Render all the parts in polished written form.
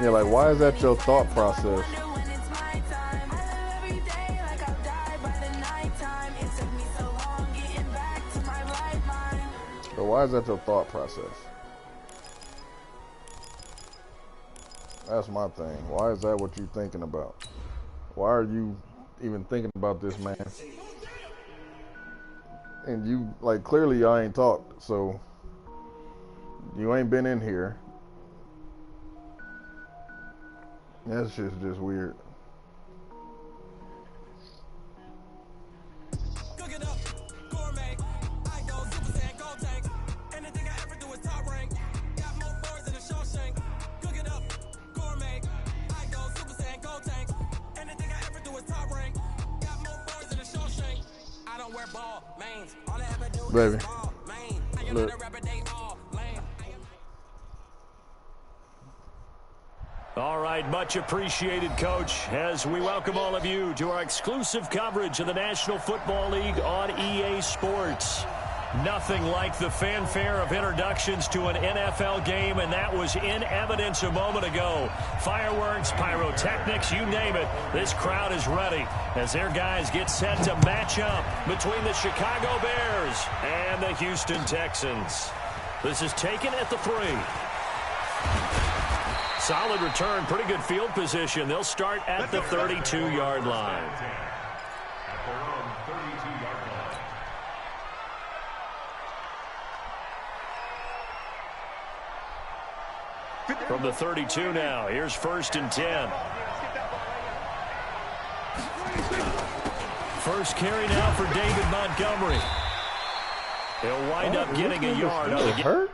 Yeah, like, why is that your thought process? But why is that your thought process? That's my thing. Why is that what you're thinking about? Why are you even thinking about this, man? And you, like, clearly y'all ain't talked, so you ain't been in here. That shit's just weird. Baby, look. All right, much appreciated, Coach, as we welcome all of you to our exclusive coverage of the National Football League on EA Sports. Nothing like the fanfare of introductions to an NFL game, and that was in evidence a moment ago. Fireworks, pyrotechnics, you name it. This crowd is ready as their guys get set to match up between the Chicago Bears and the Houston Texans. This is taken at the 3. Solid return, pretty good field position. They'll start at the 32-yard line. From the 32 now, here's 1st and 10. First carry now for David Montgomery. He'll wind up getting a yard on the game.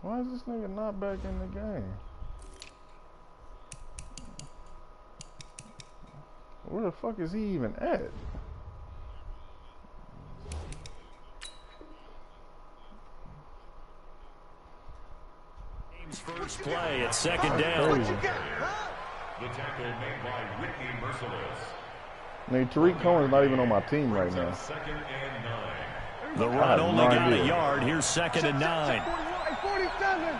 Why is this nigga not back in the game? Where the fuck is he even at? First play at 2nd down. The tackle made by Whitney Merciless. Nate, Tariq Cohen's not even on my team right now. 2nd and 9. The run only got a yard. Here's 2nd and 9. 47.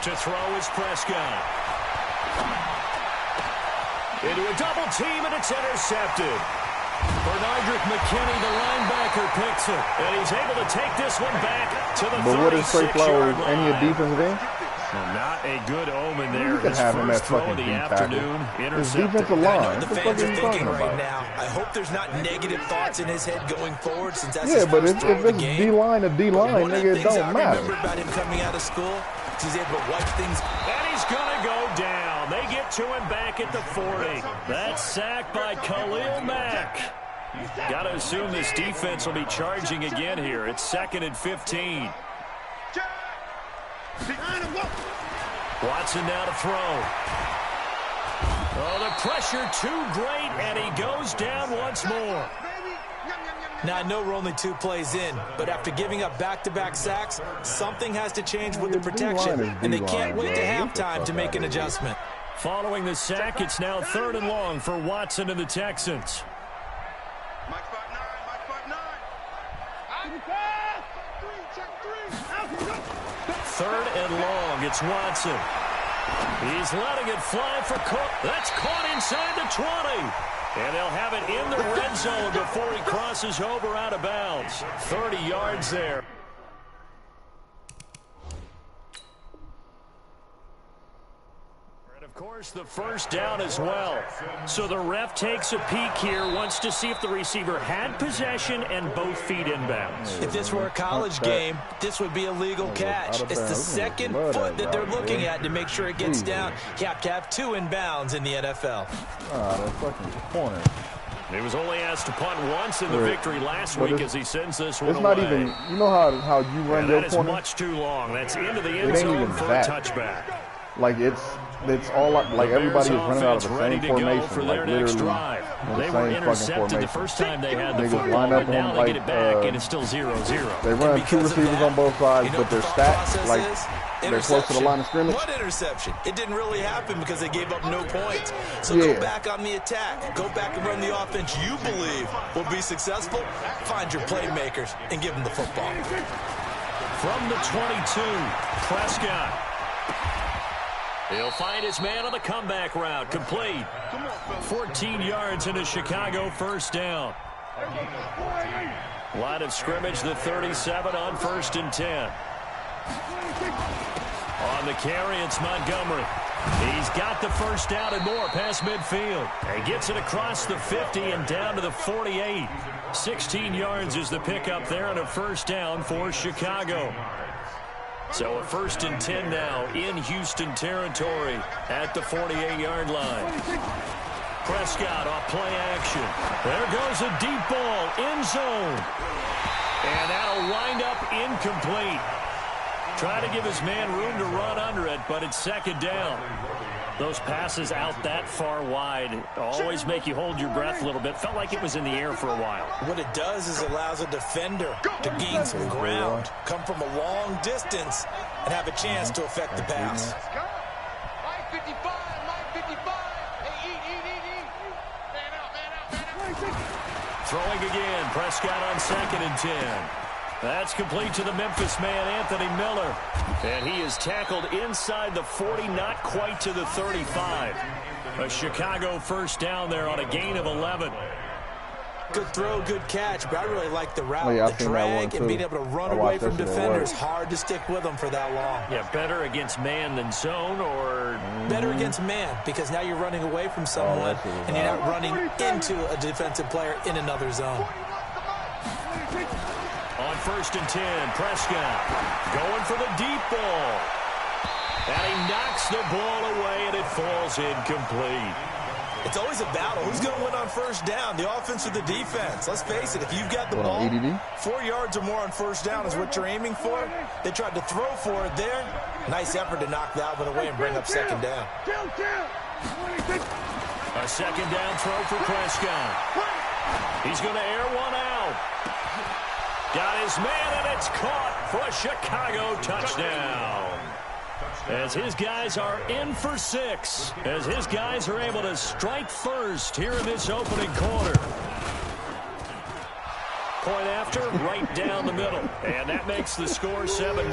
To throw is Prescott. Into a double team, and it's intercepted. Bernardrick McKinney, the linebacker, picks it. And he's able to take this one back to the 36-yard line. But what is Trey Flowers? Any of defensive end? Well, not a good omen there. You can have him at fucking deep tackle. His defensive line. I know what the fans are thinking right about? now. I hope there's not negative thoughts in his head going forward, since that's yeah, his but first if throw of the it's game. D-line to D-line, nigga, it don't matter. I remember about him coming out of school, he's able to wipe things. And he's going to go down. They get to him back at the 40. That's sacked by Khalil Mack. Got to assume this defense will be charging again here. It's 2nd and 15. Watson now to throw. Oh, the pressure too great, and he goes down once more. Now, I know we're only 2 plays in, but after giving up back-to-back sacks, something has to change with the protection, and they can't wait to halftime to make an adjustment. Following the sack, it's now 3rd and long for Watson and the Texans. 3rd and long, it's Watson. He's letting it fly for Cook. That's caught inside the 20. And they'll have it in the red zone before he crosses over out of bounds. 30 yards there. And of course, the first down as well. So the ref takes a peek here, wants to see if the receiver had possession and both feet inbounds. If this were a college game, this would be a legal catch. It's the 2nd foot that they're looking at to make sure it gets down. You have to have 2 inbounds in the NFL. That fucking corner. He was only asked to punt once in the victory last week as he sends this one away. It's not even, you know how you run your corner? That is much too long. That's into the end zone for a touchback. Like, it's it's all like everybody is running out of the same formation, like literally They were intercepted the first time they had the football, but now they get it back, and it's still 0-0. They run two receivers on both sides, but they're stacked, like they're close to the line of scrimmage. What interception? It didn't really happen because they gave up no points. So go back on the attack. Go back and run the offense you believe will be successful. Find your playmakers and give them the football. From the 22, Prescott. He'll find his man on the comeback route. Complete. 14 yards into Chicago, first down. Line of scrimmage, the 37 on 1st and 10. On the carry, it's Montgomery. He's got the first down and more past midfield. He gets it across the 50 and down to the 48. 16 yards is the pickup there and a first down for Chicago. So a 1st and 10 now in Houston territory at the 48-yard line. Prescott off play action. There goes a deep ball, end zone. And that'll wind up incomplete. Try to give his man room to run under it, but it's 2nd down. Those passes out that far wide always make you hold your breath a little bit. Felt like it was in the air for a while. What it does is it allows a defender to gain some ground, come from a long distance, and have a chance to affect the pass. Throwing again, Prescott on 2nd and 10. That's complete to the Memphis man, Anthony Miller. And he is tackled inside the 40, not quite to the 35. A Chicago first down there on a gain of 11. Good throw, good catch, but I really like the route. Yeah, the drag and being able to run away from defenders. Hard to stick with them for that long. Yeah, better against man than zone, or better against man, because now you're running away from someone and you're not running into a defensive player in another zone. On 1st and 10, Prescott going for the deep ball. And he knocks the ball away, and it falls incomplete. It's always a battle. Who's going to win on 1st down, the offense or the defense? Let's face it, if you've got the ball, 4 yards or more on 1st down is what you're aiming for. They tried to throw for it there. Nice effort to knock that one away and bring up 2nd down. A 2nd down throw for Prescott. He's going to air one out. Got his man, and it's caught for a Chicago touchdown. As his guys are in for 6. As his guys are able to strike first here in this opening quarter. Point after, right down the middle. And that makes the score 7-0.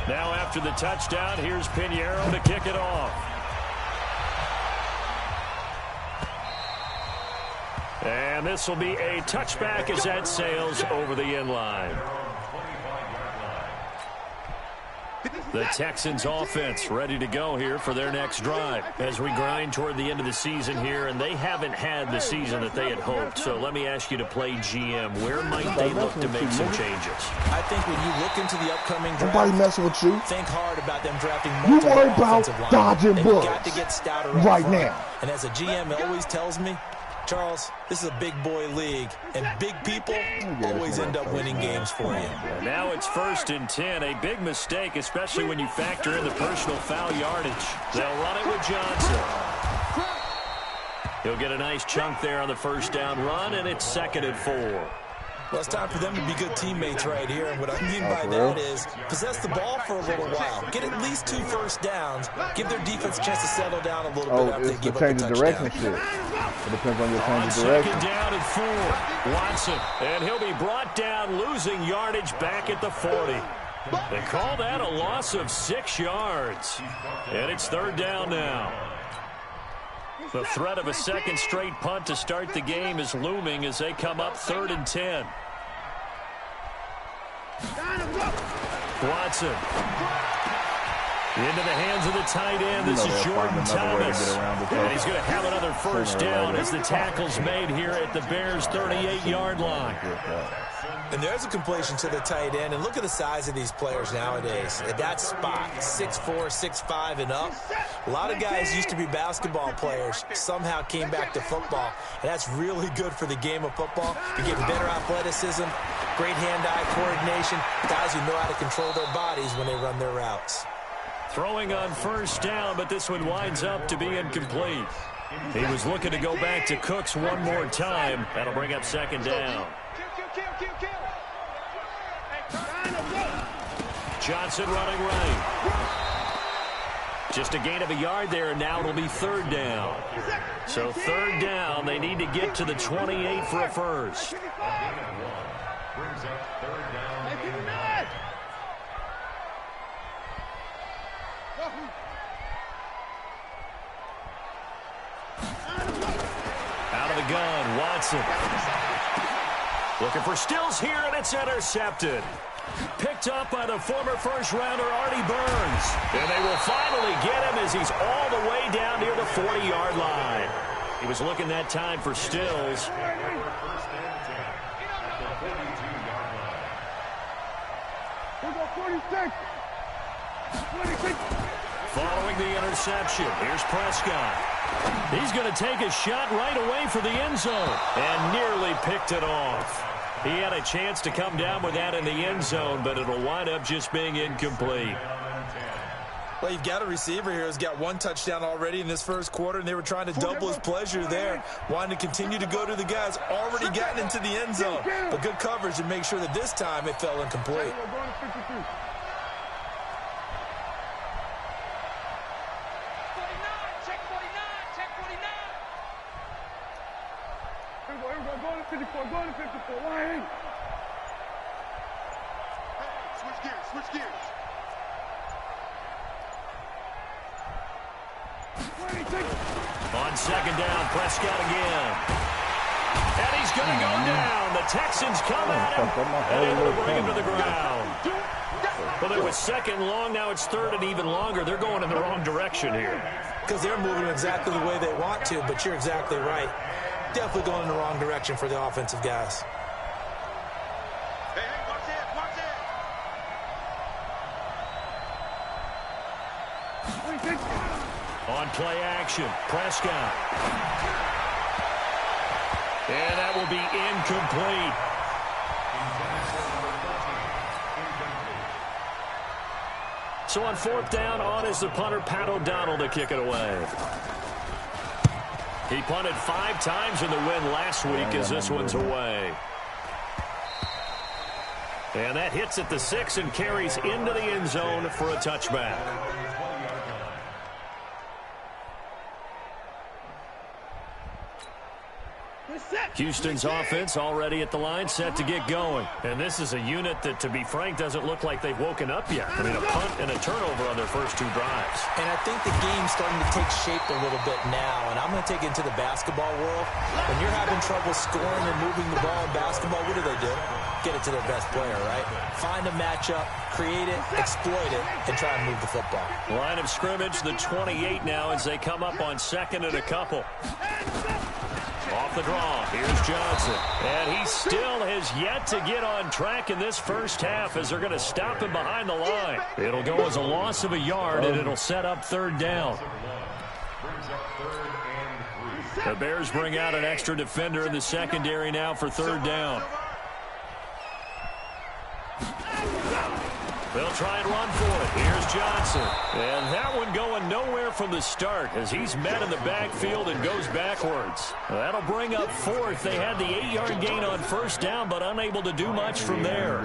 Now after the touchdown, here's Pinheiro to kick it off. And this will be a touchback as that sails over the end line. The Texans offense ready to go here for their next drive as we grind toward the end of the season here, and they haven't had the season that they had hoped. So let me ask you to play GM. Where might they look to make some changes? I think when you look into the upcoming draft, nobody messing with you. Think hard about them drafting multiple offensive linemen. You worry about dodging bullets. They've got to get stouter right now. And as a GM always tells me, Charles, this is a big boy league, and big people always end up winning games for you. And now it's 1st and 10, a big mistake, especially when you factor in the personal foul yardage. They'll run it with Johnson. He'll get a nice chunk there on the 1st down run, and it's 2nd and 4. Well, it's time for them to be good teammates right here. And what I mean by that is possess the ball for a little while. Get at least 2 first downs. Give their defense a chance to settle down a little bit after they give up a touchdown. It depends on your change of direction. 2nd down and 4. Watson. And he'll be brought down, losing yardage back at the 40. They call that a loss of 6 yards. And it's 3rd down now. The threat of a 2nd straight punt to start the game is looming as they come up 3rd and 10. Watson. Into the hands of the tight end. This is Jordan Thomas. And he's going to have another first down as the tackle's made here at the Bears' 38-yard line. And there's a completion to the tight end. And look at the size of these players nowadays. At that spot, 6'4", 6'5", and up. A lot of guys used to be basketball players, somehow came back to football. And that's really good for the game of football. You're getting better athleticism, great hand-eye coordination, guys who know how to control their bodies when they run their routes. Throwing on first down, but this one winds up to be incomplete. He was looking to go back to Cooks one more time. That'll bring up second down. Johnson running right. Just a gain of a yard there, and now it'll be third down. So third down, they need to get to the 28 for a first. Brings up third down. Out of the gun, Watson. Looking for Stills here, and it's intercepted. Picked up by the former first-rounder Artie Burns. And they will finally get him as he's all the way down near the 40-yard line. He was looking that time for Stills. Following the interception, here's Prescott. He's going to take a shot right away for the end zone and nearly picked it off. He had a chance to come down with that in the end zone, but it'll wind up just being incomplete. Well, you've got a receiver here who's got one touchdown already in this first quarter, and they were trying to double his pleasure there, wanting to continue to go to the guys already gotten into the end zone. But good coverage to make sure that this time it fell incomplete. Switch gears. On second down, Prescott again. And he's going to go down. The Texans come at him, and able to bring him to the ground. Well, it was second long. Now it's third and even longer. They're going in the wrong direction here. Because they're moving exactly the way they want to, but you're exactly right. Definitely going in the wrong direction for the offensive guys. On play action, Prescott. And that will be incomplete. So on fourth down, on is the punter, Pat O'Donnell, to kick it away. He punted 5 times in the win last week as this one's away. And that hits at the 6 and carries into the end zone for a touchback. Houston's offense already at the line, set to get going. And this is a unit that, to be frank, doesn't look like they've woken up yet. I mean, a punt and a turnover on their first 2 drives. And I think the game's starting to take shape a little bit now. And I'm going to take it into the basketball world. When you're having trouble scoring and moving the ball in basketball, what do? Get it to their best player, right? Find a matchup, create it, exploit it, and try and move the football. Line of scrimmage, the 28 now as they come up on second and a couple. Off the draw, here's Johnson. And he still has yet to get on track in this first half as they're going to stop him behind the line. It'll go as a loss of a yard, and it'll set up third down. The Bears bring out an extra defender in the secondary now for third down. They'll try and run for it. Here's Johnson. And that one going nowhere from the start as he's met in the backfield and goes backwards. That'll bring up fourth. They had the 8-yard gain on first down, but unable to do much from there.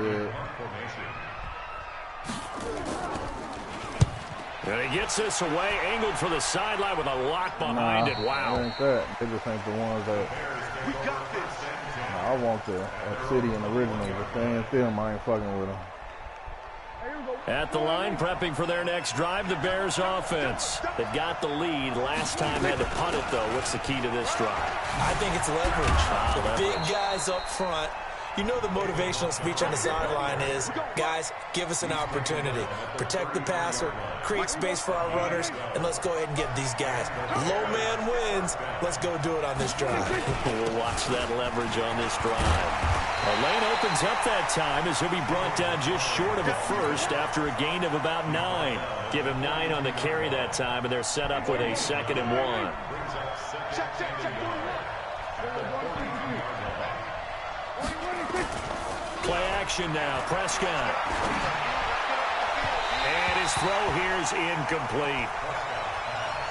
And he gets this away, angled for the sideline with a lock behind it. Wow. It ain't that. They just ain't the ones that... I want the City and original, but they ain't them. I ain't fucking with them. At the line, prepping for their next drive, the Bears offense. They've got the lead. Last time had to punt it, though. What's the key to this drive? I think it's leverage. The big guys up front. You know the motivational speech on the sideline is, guys, give us an opportunity. Protect the passer, create space for our runners, and let's go ahead and get these guys. Low man wins. Let's go do it on this drive. We'll watch that leverage on this drive. A lane opens up that time as he'll be brought down just short of a first after a gain of about 9. Give him 9 on the carry that time, and they're set up with a 2nd and 1. Play action now. Prescott. And his his throw here is incomplete.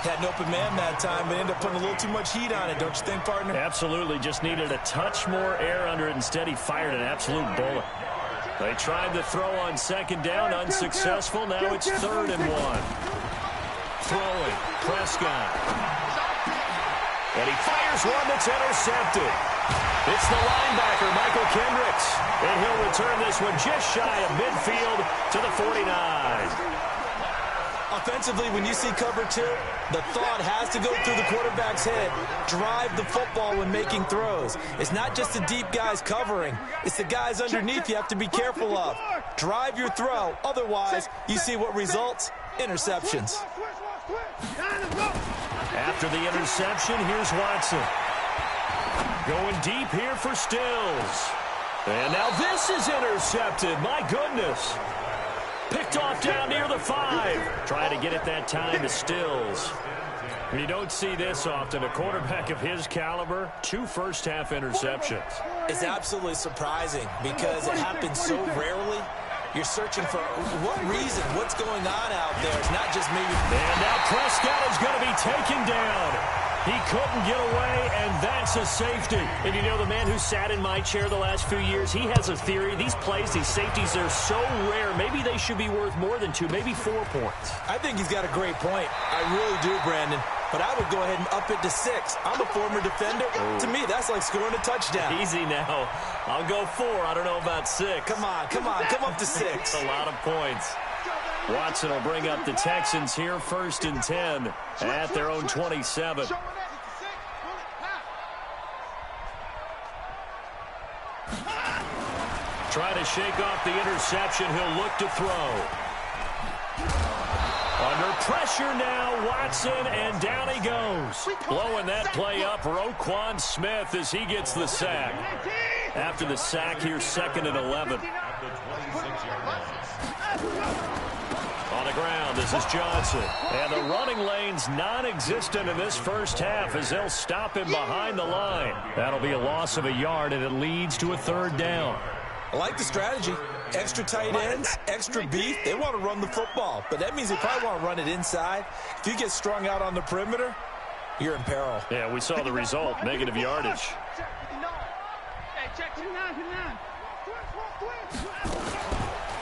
Had an open man that time, but ended up putting a little too much heat on it, don't you think, partner? Absolutely. Just needed a touch more air under it. Instead, he fired an absolute bullet. They tried the throw on second down, unsuccessful. Now it's 3rd and 1. Throwing, Prescott. And he fires one that's intercepted. It's the linebacker, Michael Kendricks. And he'll return this one just shy of midfield to the 49. Offensively, when you see cover 2, the thought has to go through the quarterback's head. Drive the football when making throws. It's not just the deep guys covering. It's the guys underneath you have to be careful of. Drive your throw. Otherwise, you see what results? Interceptions. After the interception, here's Watson. Going deep here for Stills. And now this is intercepted. My goodness. Picked off down near the 5. Trying to get it that time to Stills. You don't see this often. A quarterback of his caliber, 2 first-half interceptions. It's absolutely surprising because it happens so rarely. You're searching for what reason, what's going on out there. It's not just maybe. And now Prescott is going to be taken down. He couldn't get away, and that's a safety. And you know, the man who sat in my chair the last few years, he has a theory. These plays, these safeties, they're so rare. Maybe they should be worth more than 2, maybe 4 points. I think he's got a great point. I really do, Brandon. But I would go ahead and up it to 6. I'm a former defender. To me, that's like scoring a touchdown. Easy now. I'll go 4. I don't know about 6. Come on. Come up to 6. That's a lot of points. Watson will bring up the Texans here, 1st and 10 at their own 27. Try to shake off the interception. He'll look to throw. Under pressure now, Watson, and down he goes. Blowing that play up, Roquan Smith as he gets the sack. After the sack here, 2nd and 11. On the ground, this is Johnson. And the running lane's non-existent in this first half as they'll stop him behind the line. That'll be a loss of a yard, and it leads to a 3rd down. I like the strategy. Extra tight ends, extra beef. They want to run the football, but that means they probably want to run it inside. If you get strung out on the perimeter, you're in peril. Yeah, we saw the result, negative yardage.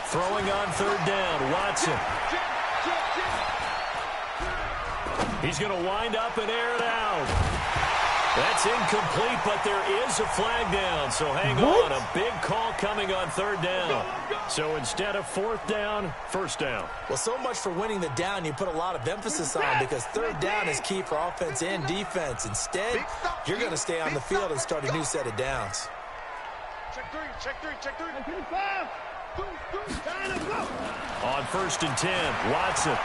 Throwing on 3rd down, Watson. He's going to wind up and air it out. That's incomplete, but there is a flag down, so hang on. A big call coming on 3rd down. So instead of 4th down, 1st down. Well, so much for winning the down you put a lot of emphasis on because 3rd down is key for offense and defense. Instead, you're going to stay on the field and start a new set of downs. Check three. On 1st and 10, Watson.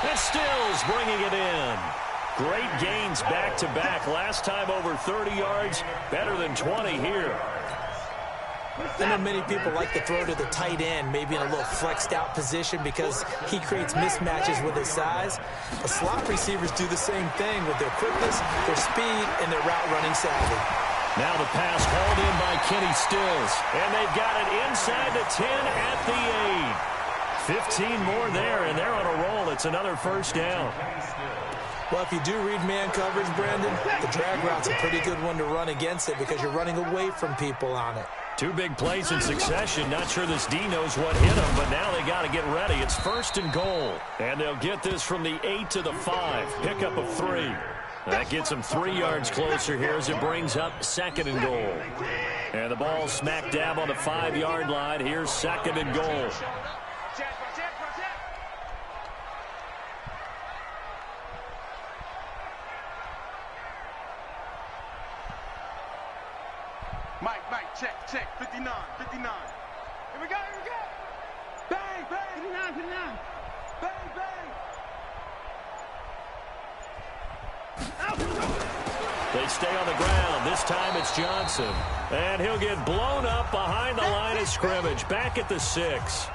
And Stills bringing it in. Great gains back-to-back. Last time over 30 yards, better than 20 here. I know many people like to throw to the tight end, maybe in a little flexed out position because he creates mismatches with his size. But slot receivers do the same thing with their quickness, their speed, and their route running savvy. Now the pass hauled in by Kenny Stills. And they've got it inside the 10 at the 8. 15 more there, and they're on a roll. It's another 1st down. Well, if you do read man coverage, Brandon, the drag route's a pretty good one to run against it because you're running away from people on it. 2 big plays in succession. Not sure this D knows what hit him, but now they got to get ready. It's 1st and goal. And they'll get this from the 8 to the 5. Pickup of 3. That gets them 3 yards closer here as it brings up 2nd and goal. And the ball smack dab on the 5-yard line. Here's 2nd and goal. Mike, check, 59. Here we go. Bang, 59. Bang. They stay on the ground. This time it's Johnson. And he'll get blown up behind the line of scrimmage. Back at the 6.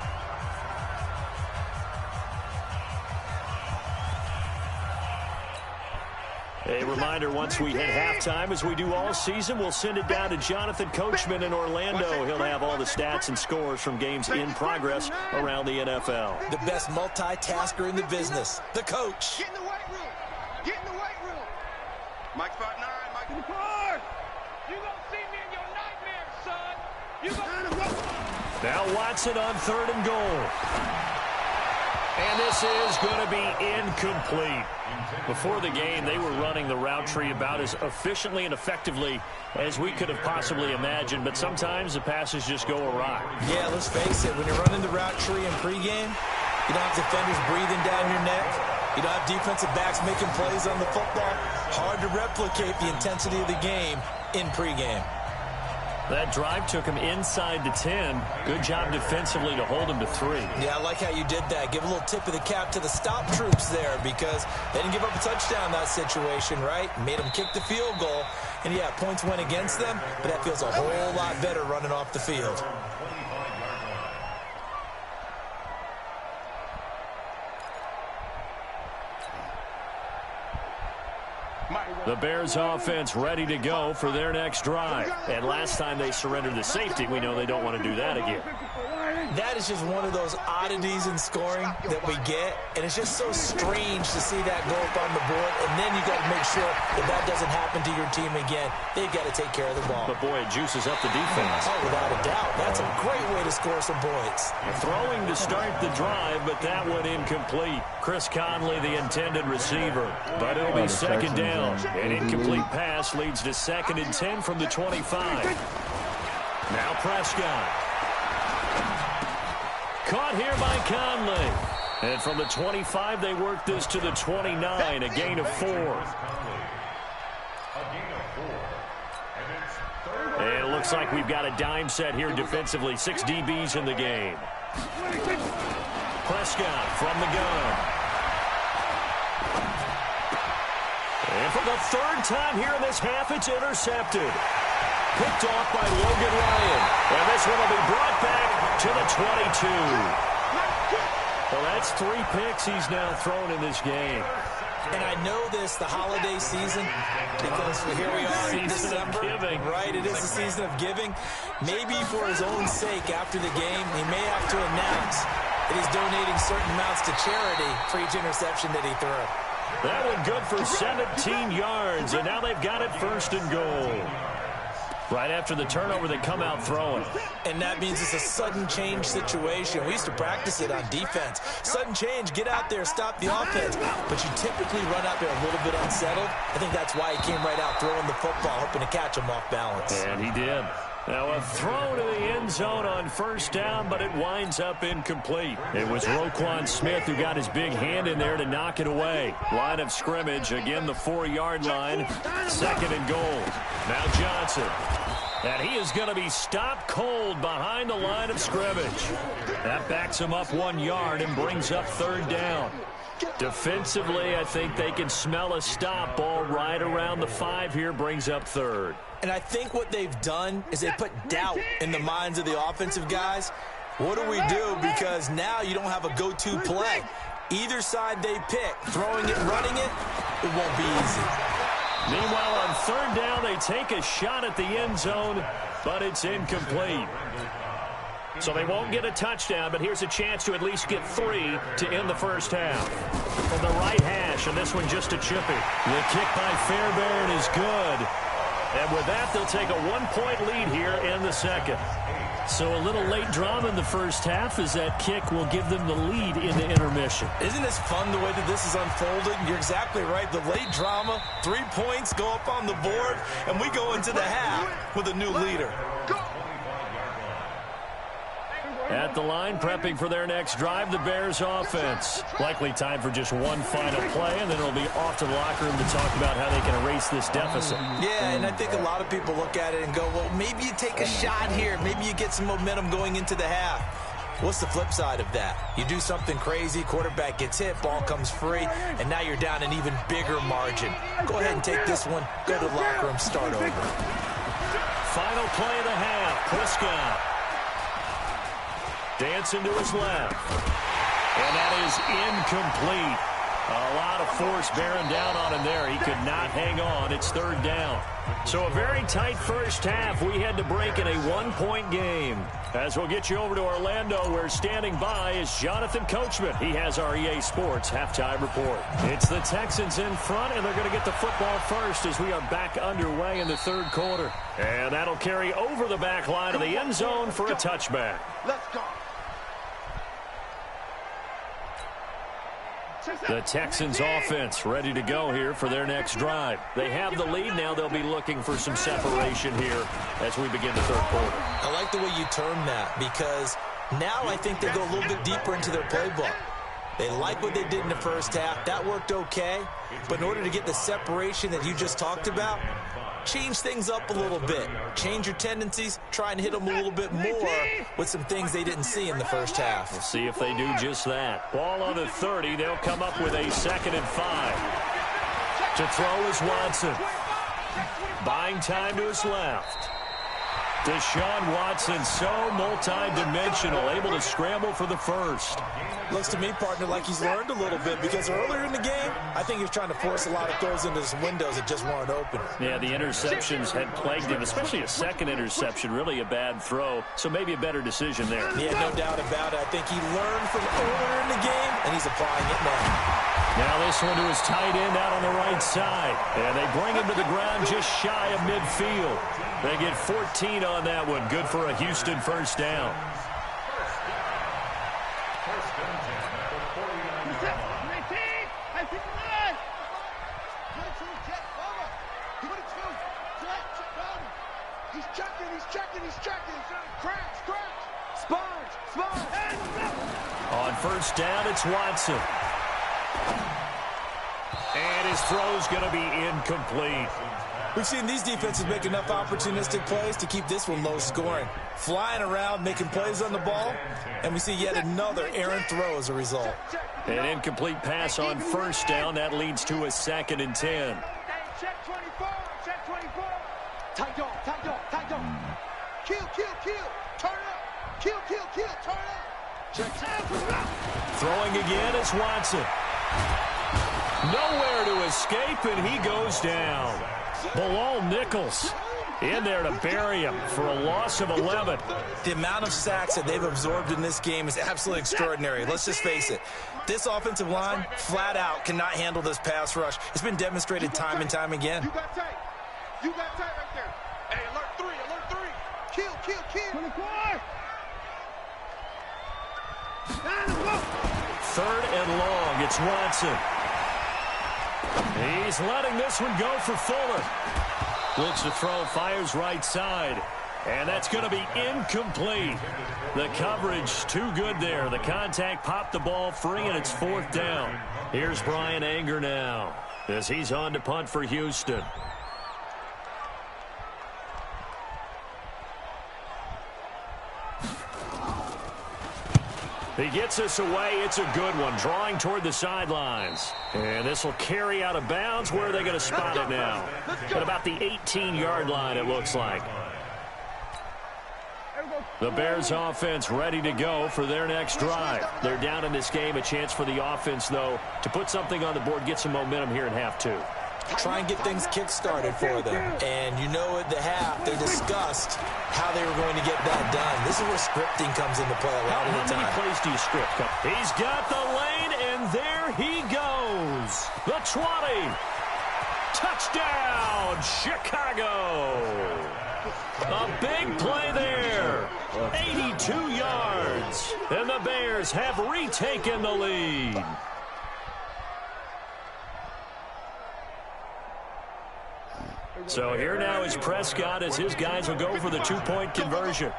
A reminder, once we hit halftime, as we do all season, we'll send it down to Jonathan Coachman in Orlando. He'll have all the stats and scores from games in progress around the NFL. The best multitasker in the business, the coach. Get in the weight room. Get in the weight room. Mike 5'9", Mike in the car. You gonna see me in your nightmares, son. You gonna... Now Watson on 3rd and goal. And this is going to be incomplete. Before the game, they were running the route tree about as efficiently and effectively as we could have possibly imagined, but sometimes the passes just go awry. Yeah, let's face it, when you're running the route tree in pregame, you don't have defenders breathing down your neck. You don't have defensive backs making plays on the football. Hard to replicate the intensity of the game in pregame. That drive took him inside the 10. Good job defensively to hold him to 3. Yeah, I like how you did that. Give a little tip of the cap to the stop troops there because they didn't give up a touchdown in that situation, right? Made them kick the field goal. And, yeah, points went against them, but that feels a whole lot better running off the field. The Bears offense ready to go for their next drive. And last time they surrendered the safety, we know they don't want to do that again. That is just one of those oddities in scoring that we get, and it's just so strange to see that go up on the board, and then you got to make sure that that doesn't happen to your team again. They've got to take care of the ball. But, boy, it juices up the defense. Oh, without a doubt. That's a great way to score some points. Throwing to start the drive, but that one incomplete. Chris Conley, the intended receiver. But it'll be 2nd down. An incomplete pass leads to 2nd and 10 from the 25. Now Prescott. Caught here by Conley. And from the 25, they work this to the 29, a gain of 4. And it looks like we've got a dime set here defensively. 6 DBs in the game. Prescott from the gun. And for the 3rd time here in this half, it's intercepted. Picked off by Logan Ryan. And this one will be brought back to the 22. Well, that's 3 picks he's now thrown in this game. And I know this, the holiday season, because here we are in December. Right, it is the season of giving. Maybe for his own sake, after the game, he may have to announce that he's donating certain amounts to charity for each interception that he threw. That one good for 17 yards, and now they've got it 1st and goal. Right after the turnover, they come out throwing. And that means it's a sudden change situation. We used to practice it on defense. Sudden change, get out there, stop the offense. But you typically run out there a little bit unsettled. I think that's why he came right out throwing the football, hoping to catch him off balance. And he did. Now a throw to the end zone on 1st down, but it winds up incomplete. It was Roquan Smith who got his big hand in there to knock it away. Line of scrimmage, again the 4-yard line, 2nd and goal. Now Johnson. And he is going to be stopped cold behind the line of scrimmage. That backs him up 1 yard and brings up 3rd down. Defensively, I think they can smell a stop. Ball right around the 5 here, brings up 3rd. And I think what they've done is they put doubt in the minds of the offensive guys. What do we do? Because now you don't have a go-to play. Either side they pick, throwing it, running it, it won't be easy. Meanwhile, on 3rd down, they take a shot at the end zone, but it's incomplete. So they won't get a touchdown, but here's a chance to at least get 3 to end the 1st half. From the right hash, and this one just a chippy. The kick by Fairbairn is good. And with that, they'll take a 1-point lead here in the 2nd. So a little late drama in the 1st half as that kick will give them the lead in the intermission. Isn't this fun the way that this is unfolding? You're exactly right. The late drama, 3 points go up on the board, and we go into the half with a new leader. At the line, prepping for their next drive, the Bears offense. Likely time for just one final play, and then it'll be off to the locker room to talk about how they can erase this deficit. Yeah, and I think a lot of people look at it and go, well, maybe you take a shot here. Maybe you get some momentum going into the half. What's the flip side of that? You do something crazy, quarterback gets hit, ball comes free, and now you're down an even bigger margin. Go ahead and take this one, go to the locker room, start over. Final play of the half, Prescott. Dancing to his left. And that is incomplete. A lot of force bearing down on him there. He could not hang on. It's third down. So a very tight first half. We had to break in a one-point game. As we'll get you over to Orlando, where standing by is Jonathan Coachman. He has our EA Sports halftime report. It's the Texans in front, and they're going to get the football first as we are back underway in the third quarter. And that'll carry over the back line of the end zone for a touchback. Let's go. The Texans offense ready to go here for their next drive. They have the lead now. They'll be looking for some separation here as we begin the third quarter. I like the way you term that, because now I think they go a little bit deeper into their playbook. They like what they did in the first half. That worked okay. But in order to get the separation that you just talked about, change things up a little bit. Change your tendencies. Try and hit them a little bit more with some things they didn't see in the first half. We'll see if they do just that. Ball on the 30. They'll come up with a 2nd and 5. To throw is Watson. Buying time to his left. Deshaun Watson, so multi-dimensional, able to scramble for the first. Looks to me, partner, like he's learned a little bit, because earlier in the game, I think he was trying to force a lot of throws into some windows that just weren't open. Yeah, the interceptions had plagued him, especially a second interception, really a bad throw, so maybe a better decision there. Yeah, no doubt about it. I think he learned from earlier in the game, and he's applying it now. Now this one to his tight end out on the right side, and they bring him to the ground just shy of midfield. They get 14 on that one. Good for a Houston first down. He's checking. Scratch. Sponge. On first down, it's Watson. And his throw's going to be incomplete. We've seen these defenses make enough opportunistic plays to keep this one low scoring. Flying around, making plays on the ball, and we see yet another errant throw as a result. An incomplete pass on first down. That leads to a 2nd and 10. Check 24. Tight dog. Kill. Turn up. Kill. Turn up. Check. Throwing again is Watson. Nowhere to escape, and he goes down. Bilal Nichols in there to bury him for a loss of 11. The amount of sacks that they've absorbed in this game is absolutely extraordinary. Let's just face it. This offensive line, flat out, cannot handle this pass rush. It's been demonstrated time and time again. You got tight right there. Hey, alert 3. Kill. 24. 3rd and long. It's Watson. He's letting this one go for Fuller. Looks to throw, fires right side. And that's going to be incomplete. The coverage too good there. The contact popped the ball free, and it's 4th down. Here's Brian Anger now as he's on to punt for Houston. He gets us away. It's a good one. Drawing toward the sidelines. And this will carry out of bounds. Where are they going to spot it now? At about the 18-yard line, it looks like. The Bears offense ready to go for their next drive. They're down in this game. A chance for the offense, though, to put something on the board, get some momentum here in half 2. Try and get things kick-started for them. And you know at the half, they discussed how they were going to get that done. This is where scripting comes into play a lot of the time. How many plays do you script? He's got the lane, and there he goes. The 20. Touchdown, Chicago. A big play there. 82 yards. And the Bears have retaken the lead. So here now is Prescott as his guys will go for the 2-point conversion.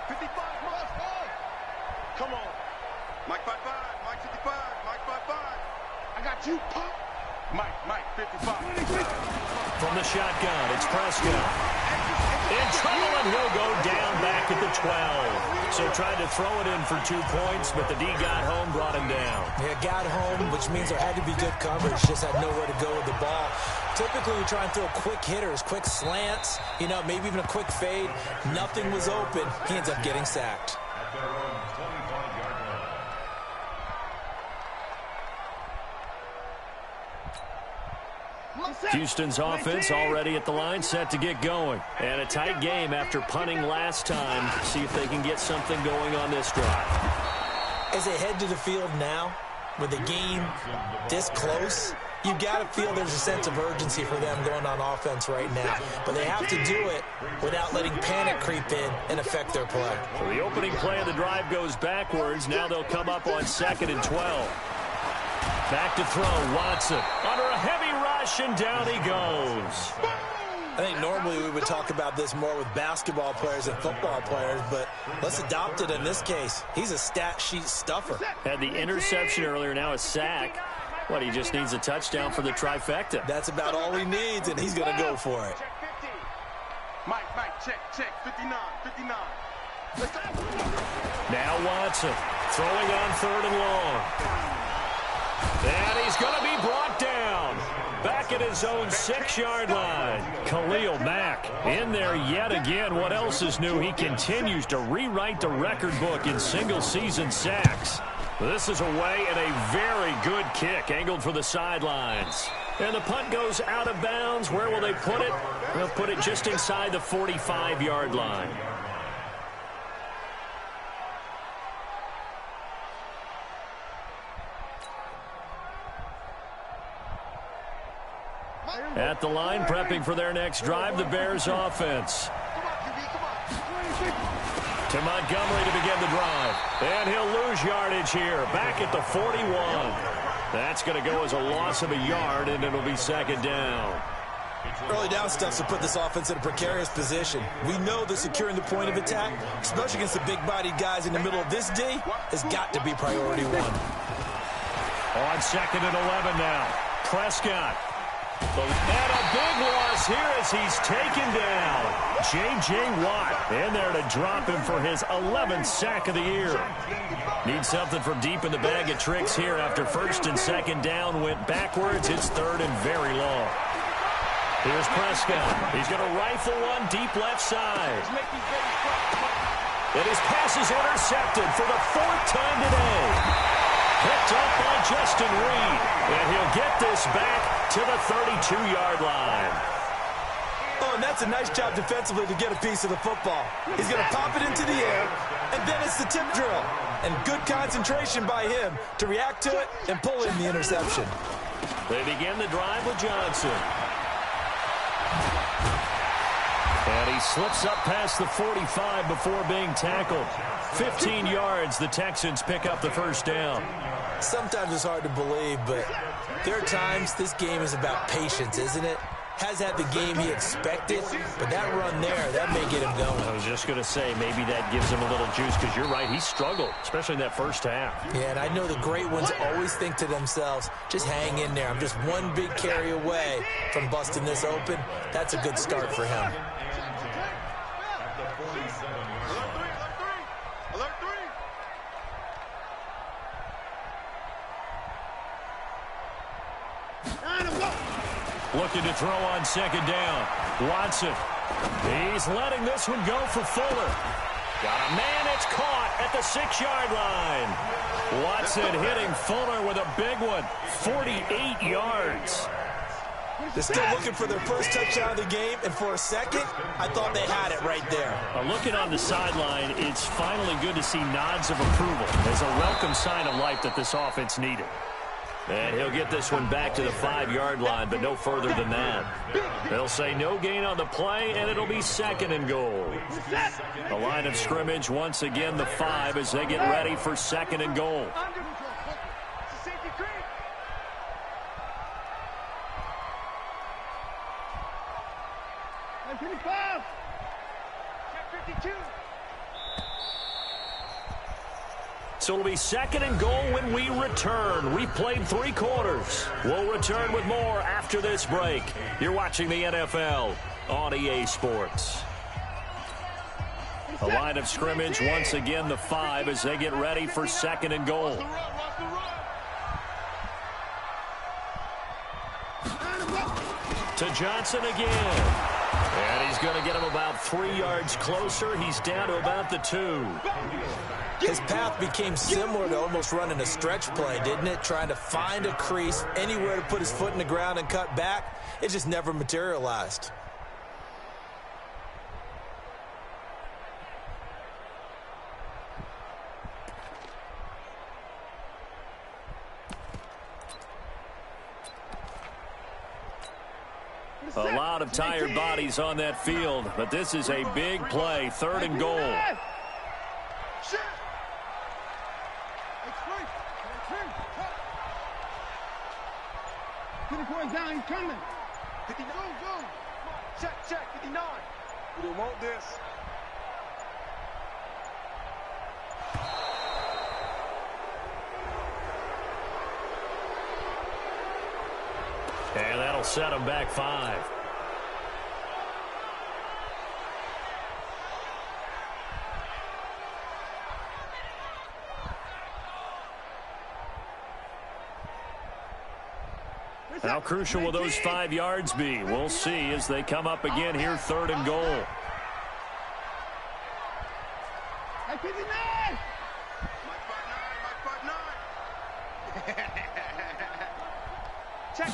55. Come on. Mike 55. Mike 55. Mike 55. I got you, Pop. Mike 55. From the shotgun, it's Prescott. In trouble, and he'll go down back at the 12. So tried to throw it in for 2 points, but the D got home, brought him down. Yeah, got home, which means there had to be good coverage. Just had nowhere to go with the ball. Typically, we try and throw quick hitters, quick slants, maybe even a quick fade. Nothing was open. He ends up getting sacked. Houston's offense already at the line, set to get going. And a tight game after punting last time. See if they can get something going on this drive. As they head to the field now, with the game this close, you got to feel there's a sense of urgency for them going on offense right now. But they have to do it without letting panic creep in and affect their play. So the opening play of the drive goes backwards. Now they'll come up on 2nd and 12. Back to throw, Watson. Under a heavy rush, and down he goes. I think normally we would talk about this more with basketball players and football players, but let's adopt it in this case. He's a stat sheet stuffer. Had the interception earlier, now a sack. What, he just needs a touchdown for the trifecta. That's about all he needs, and he's going to go for it. Mike, check, 59. Let's go. Now Watson throwing on 3rd and long. And he's going to be brought down. Back at his own 6-yard line. Khalil Mack in there yet again. What else is new? He continues to rewrite the record book in single-season sacks. This is away and a very good kick angled for the sidelines. And the punt goes out of bounds. Where will they put it? They'll put it just inside the 45-yard line. At the line, prepping for their next drive, the Bears offense. To Montgomery to begin the drive. And he'll lose yardage here. Back at the 41. That's going to go as a loss of a yard, and it'll be 2nd down. Early down stuff to put this offense in a precarious position. We know that securing the point of attack, especially against the big-bodied guys in the middle of this D, has got to be priority one. On 2nd and 11 now. Prescott. And a big loss here as he's taken down. J.J. Watt in there to drop him for his 11th sack of the year. Needs something from deep in the bag of tricks here after 1st and 2nd down went backwards. It's 3rd and very long. Here's Prescott. He's going to rifle one deep left side. And his pass is intercepted for the 4th time today. Picked up by Justin Reed. And he'll get this back to the 32-yard line. Oh, and that's a nice job defensively to get a piece of the football. He's going to pop it into the air, and then it's the tip drill. And good concentration by him to react to it and pull in the interception. They begin the drive with Johnson. And he slips up past the 45 before being tackled. 15 yards, the Texans pick up the 1st down. Sometimes it's hard to believe, but there are times this game is about patience, isn't it? Has had the game he expected, but that run there, that may get him going. I was just going to say, maybe that gives him a little juice, because you're right, he struggled, especially in that 1st half. Yeah, and I know the great ones always think to themselves, just hang in there. I'm just one big carry away from busting this open. That's a good start for him. Looking to throw on 2nd down. Watson. He's letting this one go for Fuller. Got a man, it's caught at the 6-yard line. Watson hitting Fuller with a big one. 48 yards. They're still looking for their first touchdown of the game, and for a second, I thought they had it right there. Looking on the sideline, it's finally good to see nods of approval. It's a welcome sign of life that this offense needed. And he'll get this one back to the 5-yard line, but no further than that. They'll say no gain on the play, and it'll be 2nd and goal. The line of scrimmage, once again, the 5 as they get ready for 2nd and goal. So it'll be 2nd and goal when we return. We've played 3 quarters. We'll return with more after this break. You're watching the NFL on EA Sports. The line of scrimmage, once again, the 5 as they get ready for 2nd and goal. To Johnson again. And he's going to get him about 3 yards closer. He's down to about the 2. His path became similar to almost running a stretch play, didn't it? Trying to find a crease, anywhere to put his foot in the ground and cut back. It just never materialized. A lot of tired bodies on that field, but this is a big play, 3rd and goal. Down, he's coming. 59, go. Check, 59. We don't want this. And that'll set him back 5. How crucial will those 5 yards be? We'll see as they come up again here, 3rd and goal. Mike 59! Mike 59! Check,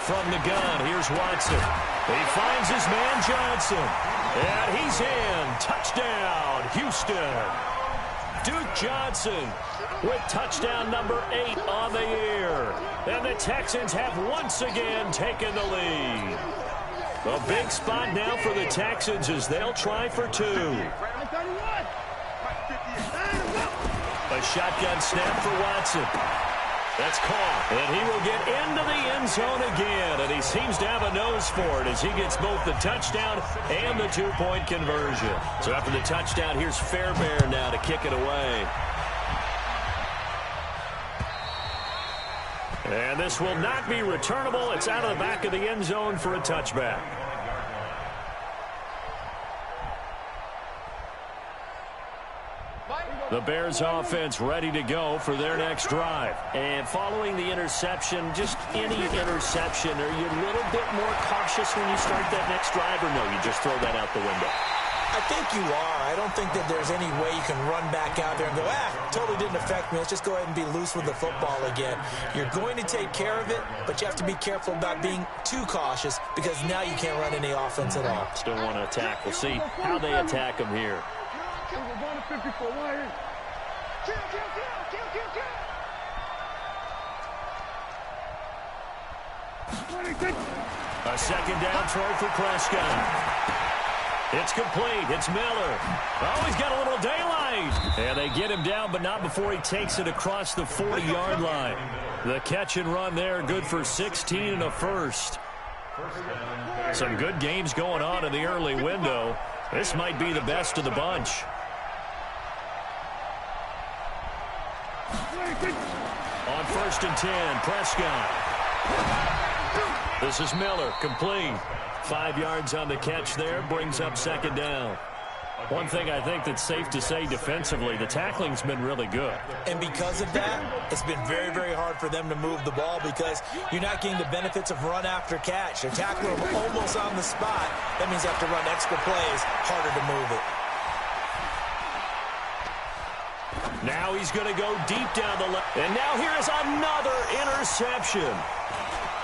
From the gun, here's Watson. He finds his man Johnson. And he's in. Touchdown, Houston. Duke Johnson with touchdown number 8 on the year. And the Texans have once again taken the lead. A big spot now for the Texans as they'll try for 2. A shotgun snap for Watson. That's caught, and he will get into the end zone again, and he seems to have a nose for it as he gets both the touchdown and the 2-point conversion. So after the touchdown, here's Fairbairn now to kick it away. And this will not be returnable. It's out of the back of the end zone for a touchback. The Bears offense ready to go for their next drive. And following the interception, just any interception, are you a little bit more cautious when you start that next drive, or no, you just throw that out the window? I think you are. I don't think that there's any way you can run back out there and go, totally didn't affect me. Let's just go ahead and be loose with the football again. You're going to take care of it, but you have to be careful about being too cautious because now you can't run any offense at all. Still want to attack. We'll see how they attack him here. A second down throw for Prescott. It's complete. It's Miller. Oh, he's got a little daylight. And they get him down, but not before he takes it across the 40-yard line. The catch and run there, good for 16 and a first. Some good games going on in the early window. This might be the best of the bunch. On 1st and 10, Prescott. This is Miller, complete. 5 yards on the catch there, brings up second down. One thing I think that's safe to say defensively, the tackling's been really good. And because of that, it's been very, very hard for them to move the ball because you're not getting the benefits of run after catch. They're tackling them almost on the spot. That means they have to run extra plays, harder to move it. Now he's going to go deep down the left. And now here is another interception.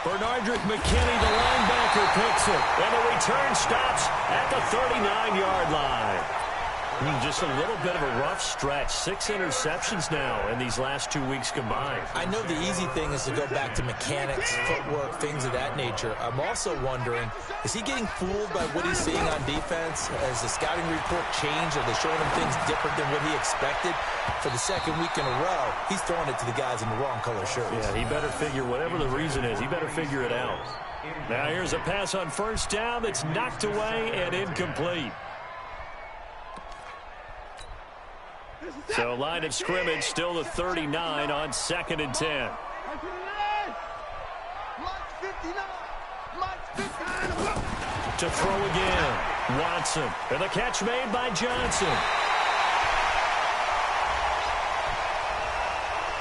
Bernardrick McKinney, the linebacker, picks it. And the return stops at the 39-yard line. Just a little bit of a rough stretch. 6 interceptions now in these last 2 weeks combined. I know the easy thing is to go back to mechanics, footwork, things of that nature. I'm also wondering, is he getting fooled by what he's seeing on defense? Has the scouting report changed? Are they showing him things different than what he expected? For the second week in a row, he's throwing it to the guys in the wrong color shirts. Yeah, he better figure, whatever the reason is, he better figure it out. Now here's a pass on first down that's knocked away and incomplete. So line of scrimmage still the 39 on 2nd and 10. To throw again, Watson. And the catch made by Johnson.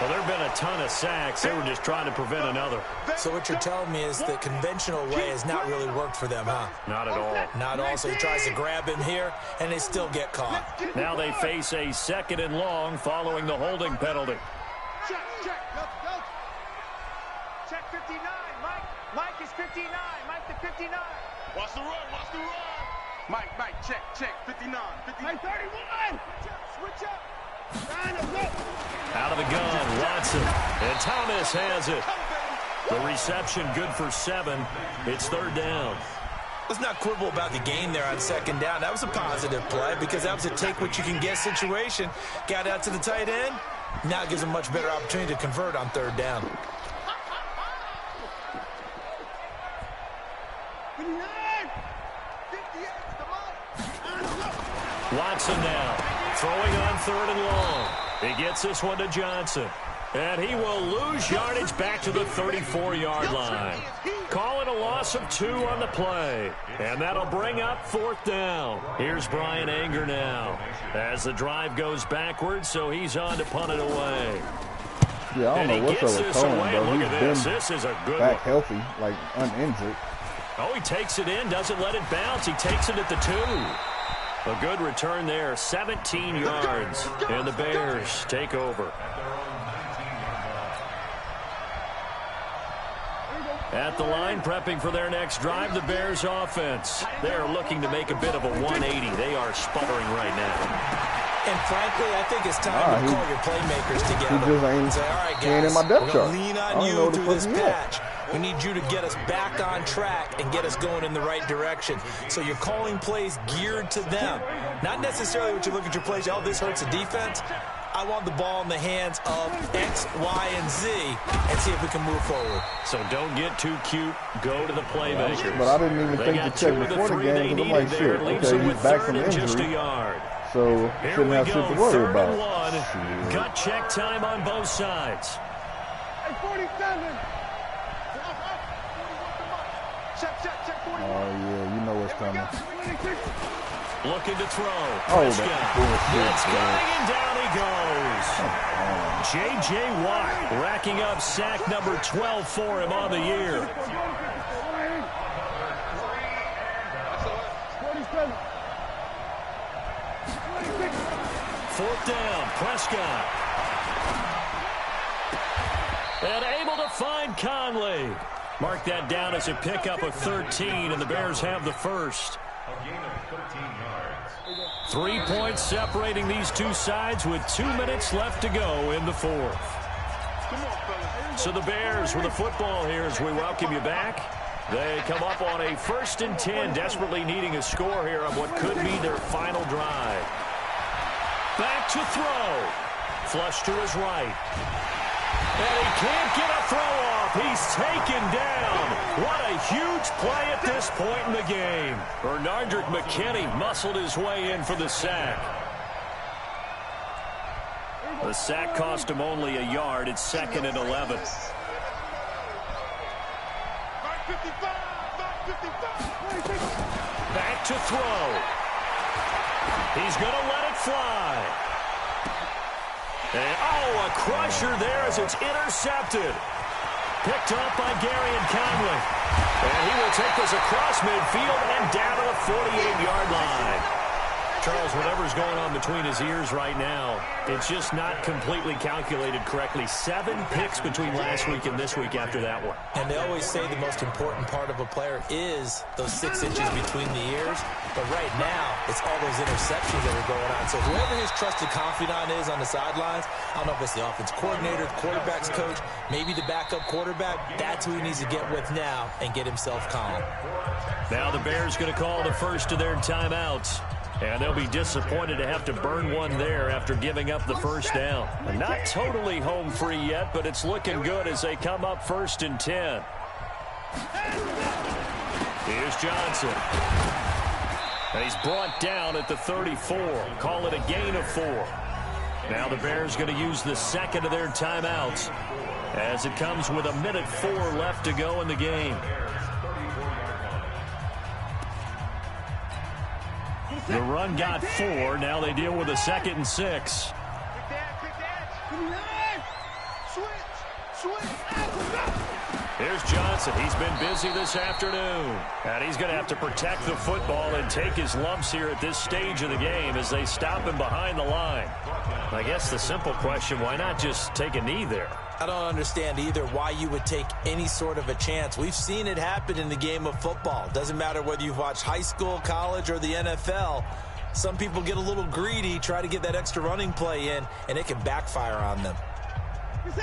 Well, there have been a ton of sacks. They were just trying to prevent another. So what you're telling me is the conventional way has not really worked for them, huh? Not at all. Not at all. So he tries to grab him here, and they still get caught. Now they face a 2nd and long following the holding penalty. Check. Go. Check 59. Mike is 59. Mike to 59. Watch the run. Mike, check. 59. Mike 31. Switch up. Out of the gun, Watson. And Thomas has it. The reception good for 7. It's 3rd down. Let's not quibble about the gain there on 2nd down. That was a positive play because that was a take-what-you-can-get situation. Got out to the tight end. Now it gives them a much better opportunity to convert on 3rd down. Watson now throwing on 3rd and long. He gets this one to Johnson. And he will lose yardage back to the 34-yard line. Call it a loss of 2 on the play. And that'll bring up 4th down. Here's Brian Anger now as the drive goes backwards, so he's on to punt it away. Yeah, I don't know what's up with Cohen, though. Look He's at this. This is a good back one. healthy, like uninjured. Oh, he takes it in, doesn't let it bounce. He takes it at the 2. A good return there, 17 yards, and the Bears take over. At the line, prepping for their next drive, the Bears offense. They are looking to make a bit of a 180. They are sputtering right now. And frankly, I think it's time to call your playmakers together. He just ain't say, all right, staying guys, in my depth we're chart. going to lean I on don't know you the through this fuck he is. patch. We need you to get us back on track and get us going in the right direction. So you're calling plays geared to them. Not necessarily what you look at your plays, oh, this hurts the defense. I want the ball in the hands of X, Y, and Z and see if we can move forward. So don't get too cute. Go to the playmakers. But I didn't even think to check before the game because I'm like, shit, okay, he's back from injury. So shouldn't have shit to worry about. Shit. Gut check time on both sides. Hey, 47. Check 41. Oh, yeah, you know what's coming. Looking to throw. Oh, Prescott. It's that going, and down he goes. J.J. Watt racking up sack number 12 for him on the year. 4th down, Prescott. And able to find Conley. Mark that down as a pickup of 13, and the Bears have the first. 3 points separating these two sides with 2 minutes left to go in the 4th. So the Bears with the football here as we welcome you back. They come up on a 1st and 10, desperately needing a score here on what could be their final drive. Back to throw. Flush to his right. And he can't get a throw off. He's taken down. What a huge play at this point in the game. Bernardrick McKinney muscled his way in for the sack. The sack cost him only a yard. It's 2nd and 11. Back to throw. He's going to let it fly. And, oh, a crusher there as it's intercepted. Picked up by Gary and Conley. And he will take this across midfield and down to the 48-yard line. Charles, whatever's going on between his ears right now, it's just not completely calculated correctly. 7 picks between last week and this week after that one. And they always say the most important part of a player is those 6 inches between the ears. But right now, it's all those interceptions that are going on. So whoever his trusted confidant is on the sidelines, I don't know if it's the offense coordinator, the quarterback's coach, maybe the backup quarterback, that's who he needs to get with now and get himself calm. Now the Bears going to call the first of their timeouts. And they'll be disappointed to have to burn one there after giving up the first down. Not totally home free yet, but it's looking good as they come up 1st and 10. Here's Johnson. And he's brought down at the 34. Call it a gain of 4. Now the Bears going to use the second of their timeouts as it comes with 1:04 left to go in the game. The run got 4. Now they deal with a 2nd and 6. Here's Johnson. He's been busy this afternoon. And he's going to have to protect the football and take his lumps here at this stage of the game as they stop him behind the line. I guess the simple question, why not just take a knee there? I don't understand either why you would take any sort of a chance. We've seen it happen in the game of football. Doesn't matter whether you've watched high school, college, or the NFL. Some people get a little greedy, try to get that extra running play in, and it can backfire on them.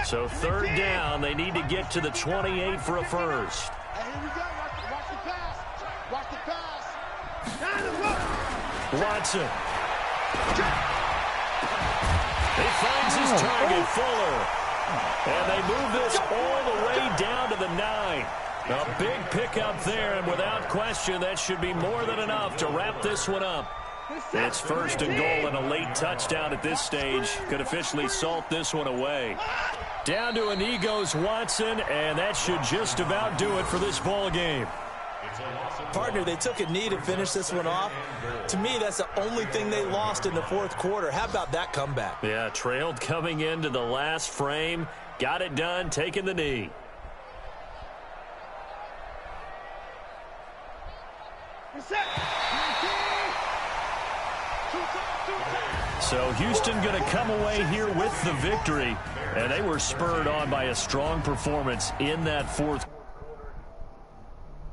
So third down, they need to get to the 28 for a first. Hey, here we go. Watch the pass. Watch the pass. Watson. He finds his target, Fuller. And they move this all the way down to the 9. A big pickup there, and without question, that should be more than enough to wrap this one up. It's first and goal and a late touchdown at this stage. Could officially salt this one away. Down to a knee goes Watson, and that should just about do it for this ball game. Partner, they took a knee to finish this one off. To me, that's the only thing they lost in the fourth quarter. How about that comeback? Yeah, trailed coming into the last frame. Got it done, taking the knee. So Houston going to come away here with the victory, and they were spurred on by a strong performance in that fourth quarter.